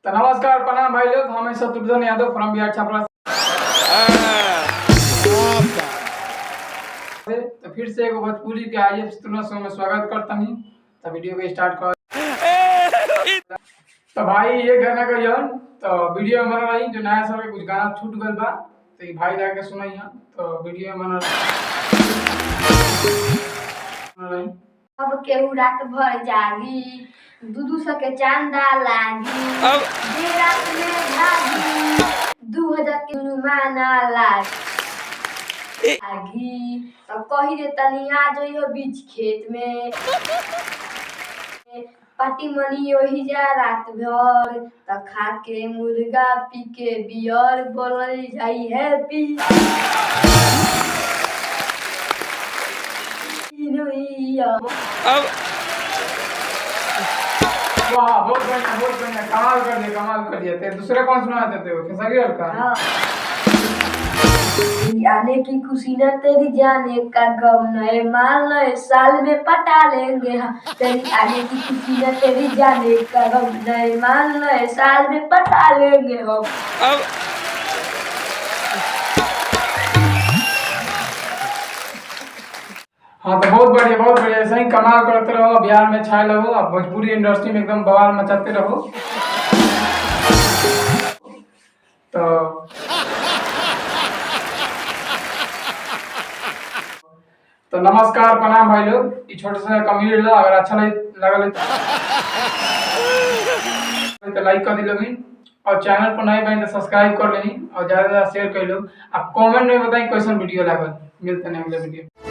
तो नमस्कार प्रणाम भाई लोग, हमें शत्रुघ्न यादव फ्रॉम बिहार छपरा। तो फिर से एगो भोजपुरी के आइए शो में स्वागत करता हूँ। तो वीडियो को स्टार्ट कर। तो भाई ये गाना का यन तो वीडियो में बना रही जो नया साल के कुछ गाना छूट गल बा, तो ये भाई जाके सुनाई है। तो वीडियो में बना रही अब केहू रात भर जागी, दूधू सके चांदा लागी, अब रात में भागी 2000 के रुमाना लागी। अब कही दे तनी आ जइयो बीच खेत में, पार्टी मनी ओही जा रात भर, त खा के मुर्गा पी के बियर बोलल जाई हैप्पी अब वाह, बहुत बढ़िया, कमाल कर दिया। ते दूसरा कौन सुना देते हो? खेसारी लाल का। हाँ। आने की खुशी न तेरी जाने का गम, नए माल नए साल में पटा लेंगे हम। तेरी आने की खुशी न तेरी जाने का गम, नए माल नए साल में पटा लेंगे हम। अब हाँ तो बहुत बढ़िया, ऐसा ही कमाल करते रहो, बिहार में छाए रहो, अब भोजपुरी इंडस्ट्री में एकदम बवाल मचाते रहो। तो नमस्कार प्रणाम भाई लोग, ये छोटे से कमेंट लो, अगर अच्छा लगा तो लाइक कर दी और चैनल पर नए बने तो सब्सक्राइब कर लेनी और ज़्यादा से ज़्यादा शेयर कर लो। आप कमेंट में बताएं कैसन वीडियो लागल। मिलते हैं अगले वीडियो।